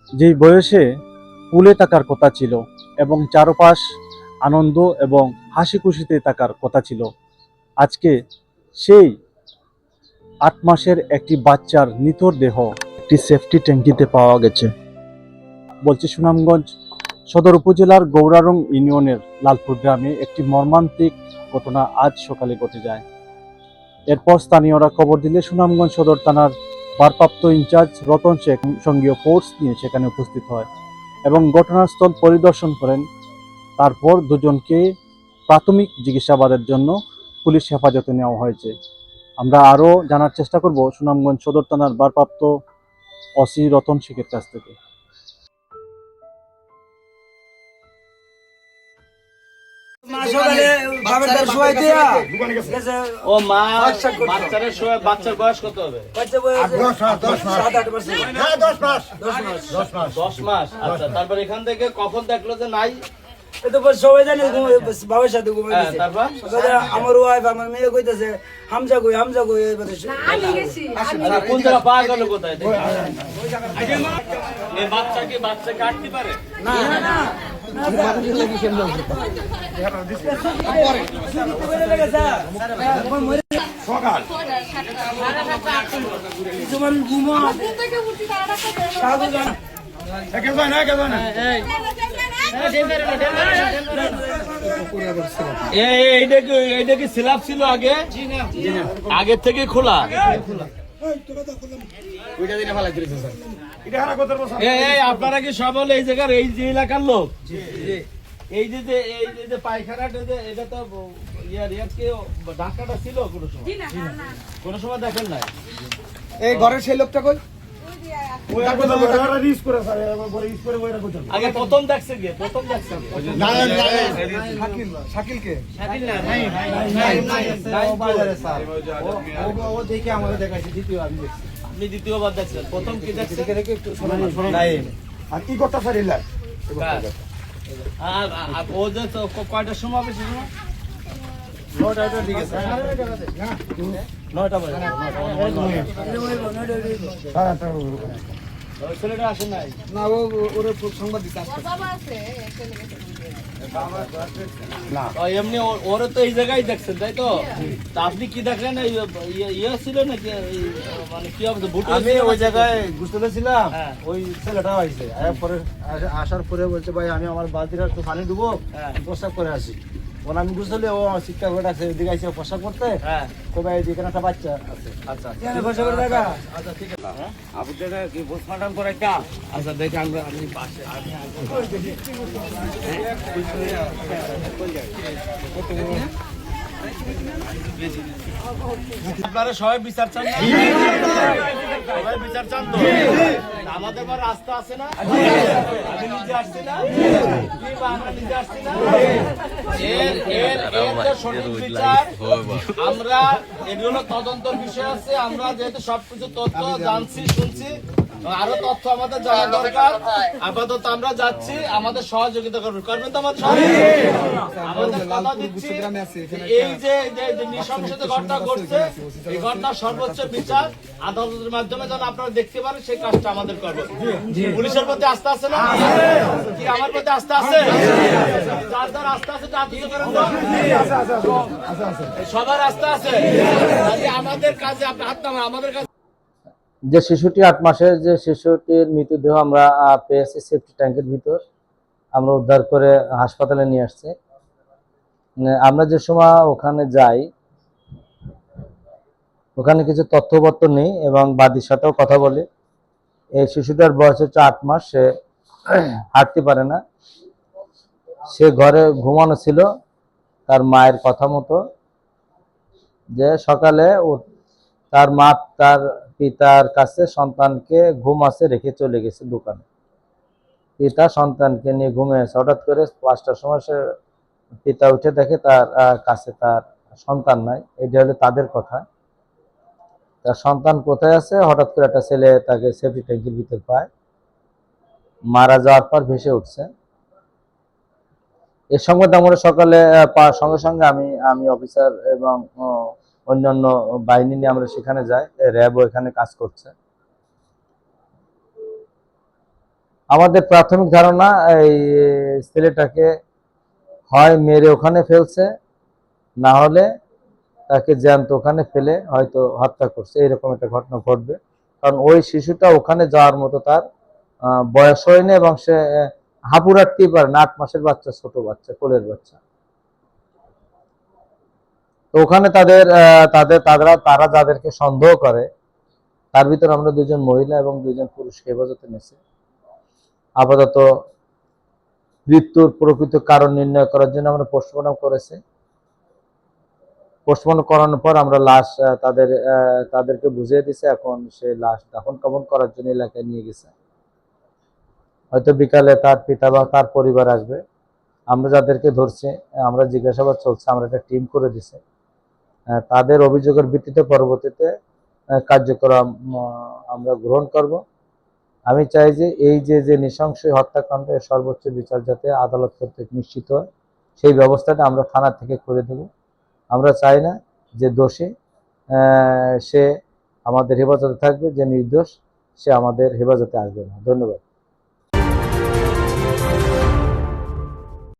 যেই বয়সে কুলে থাকার কথা ছিল এবং চারপাশ আনন্দ এবং হাসি খুশিতে থাকার কথা ছিল, আজকে সেই 8 মাসের একটি বাচ্চার নিথর দেহ একটি সেফটি ট্যাঙ্কিতে পাওয়া গেছে। বলছি, সুনামগঞ্জ সদর উপজেলার গৌরারং ইউনিয়নের লালপুর গ্রামে একটি মর্মান্তিক ঘটনা আজ সকালে ঘটে যায়। এরপর স্থানীয়রা খবর দিলে সুনামগঞ্জ সদর থানার ভারপ্রাপ্ত ইনচার্জ রতন শেখ সঙ্গীয় ফোর্স নিয়ে সেখানে উপস্থিত হয় এবং ঘটনাস্থল পরিদর্শন করেন। তারপর দুজনকে প্রাথমিক জিজ্ঞাসাবাদের জন্য পুলিশ হেফাজতে নেওয়া হয়েছে। আমরা আরও জানার চেষ্টা করব সুনামগঞ্জ সদর থানার ভারপ্রাপ্ত ওসি রতন শেখের কাছ থেকে। ও মা বাচ্চারা শোয়, বাচ্চার বয়স কত হবে? 10 মাস। আচ্ছা, তারপর এখান থেকে কখন দেখলো যে নাই? সবাই জানে বাবার সাথে ঘুমাই দিছে। তারপর আমার ওয়াইফ আমার মেয়ে কইতাছে হামজা কই কোন জায়গা পাওয়া গেল কোথায়? এই বাচ্চা কি বাচ্চা কাটতে পারে? না না সকাল এইটা কি স্ল্যাব ছিল আগে? আগের থেকে খোলা? আপনারা কি সব হলো এই জায়গার এই যে এলাকার লোক? এই যে পায়খানাটা, এটা তো ঢাকাটা ছিল কোনো সময় দেখেন নাই? এই ঘরের সেই লোকটা কই? আগে প্রথম দেখছে গিয়ে প্রথম দেখছে শাকিলকে আপনি দ্বিতীয়বার দেখছেন, প্রথম কি দেখছেন? আর কি করতে পারি আর ও যে কয়টার সময় হবে? 9টা বাজে। ছেলেটা আসে নাই? না ও ওরে সংবাদ দিতে এমনি ওরা তো এই জায়গায় দেখছেন, তাই তো? তা আপনি কি দেখলেন? ইয়ে ছিল নাকি, মানে কি হবে? আমি ওই জায়গায় গোসলে ছিলাম, হ্যাঁ। ওই ছেলেটাও আইছে, আসার পরে বলছে ভাই আমি আমার বালতিটা একটু পানি ডুবো, হ্যাঁ। প্রস্রাব করে আসি। বলে আমি গোসলে, ও আমার শিক্ষা করে ডাকছে, এদিকে আইসে প্রস্রাব করতে, হ্যাঁ। কবে এখানে একটা বাচ্চা আছে। আচ্ছা আচ্ছা ঠিক আছে। আপনারা কি পোস্টমর্টম করাইতা? আচ্ছা দেখে আমরা আপনি পাশে আপনারা সবাই বিচার চান না? সবাই বিচার চান তো? আমাদের বার রাস্তা আছে না? আমি নিজে আসছি না? আমরা নিজে আসছি না? এর যে সঠিক বিচার, আমরা এগুলো তদন্তর বিষয় আছে। আমরা যেহেতু সবকিছু তথ্য জানছি, শুনছি, আরো তথ্য আমাদের জানা দরকার। আপাতত আমরা যাচ্ছি, আমাদের সহযোগিতা করবেন তো? আমাদের আমাদের কথা দিচ্ছি, এই যে নৃশংসতা ঘটনা ঘটছে, এই ঘটনার সর্বোচ্চ বিচার আদালতের মাধ্যমে যেন আপনারা দেখতে পারেন, সেই কাজটা আমাদের করবো। পুলিশের প্রতি আস্থা আছে না? কি আমার প্রতি আস্থা আছে? যার যার আস্থা আছে তা দিতে পারেন তো? সবার আস্থা আছে। আমাদের কাজে আপনি হাত নামান, আমাদের কাছে। যে শিশুটি 8 মাসের, যে শিশুটির মৃতদেহ আমরা পেয়েছি সেফটি ট্যাঙ্কের ভিতর, আমরা উদ্ধার করে হাসপাতালে নিয়ে আসছি। আমরা যে সময় ওখানে যাই, ওখানে কিছু তথ্যপত্র নেই এবং বাদীর সাথেও কথা বলি। এই শিশুটার বয়স হচ্ছে 8 মাস, সে হাঁটতে পারে না, সে ঘরে ঘুমানো ছিল তার মায়ের কথা মতো। যে সকালে তার মা তার পিতার কাছে সন্তানকে ঘুমাসে রেখে চলে গেছে দোকানে। পিতা সন্তানকে নিয়ে ঘুমিয়েছে, হঠাৎ করে 5টার সময় সে পিতা উঠে দেখে তার কাছে তার সন্তান নাই। এটা হলো তাদের কথা। তার সন্তান কোথায় আছে? হঠাৎ করে একটা ছেলে তাকে সেফটি ট্যাঙ্কির ভিতর পায়, মারা যাওয়ার পর ভেসে উঠছে। এর সংবাদ আমরা সকালে পাওয়ার সঙ্গে সঙ্গে আমি অফিসার এবং অন্যান্য বাহিনী নিয়ে আমরা সেখানে যাই। র্যাবও এখানে কাজ করছে। আমাদের প্রাথমিক ধারণা এই ছেলেটাকে হয় মেরে ওখানে ফেলছে, না হলে তাকে জ্যান্ত ওখানে ফেলে হয়তো হত্যা করছে, এরকম একটা ঘটনা ঘটবে। কারণ ওই শিশুটা ওখানে যাওয়ার মতো তার বয়স হয়নি, এবং সে হাঁপু রাখতেই পারে না, 8 মাসের বাচ্চা, ছোট বাচ্চা, কোলের বাচ্চা। তো ওখানে তারা যাদেরকে সন্দেহ করে, তার ভিতর আমরা 2জন মহিলা এবং 2জন পুরুষকে হেফাজতে নিয়েছি। আপাতত মৃত্যুর প্রকৃত কারণ নির্ণয় করার জন্য আমরা পোস্টমর্টম করেছি। পোস্টমর্টম করানোর পর আমরা লাশ তাদেরকে বুঝিয়ে দিছে। এখন সে লাশ দাফন কাফন করার জন্য এলাকায় নিয়ে গেছে। হয়তো বিকালে তার পিতা বা তার পরিবার আসবে। আমরা যাদেরকে ধরছি, আমরা জিজ্ঞাসাবাদ চলছে, আমরা একটা টিম করে দিছি। তাদের অভিযোগের ভিত্তিতে পরবর্তীতে কার্যক্রম আমরা গ্রহণ করব। আমি চাই যে এই যে নৃশংস হত্যাকাণ্ড, এর সর্বোচ্চ বিচার যাতে আদালত কর্তৃক নিশ্চিত হয়, সেই ব্যবস্থাটা আমরা থানা থেকে করে দেব। আমরা চাই না যে দোষী সে আমাদের হেফাজতে থাকবে, যে নির্দোষ সে আমাদের হেফাজতে আসবে না। ধন্যবাদ।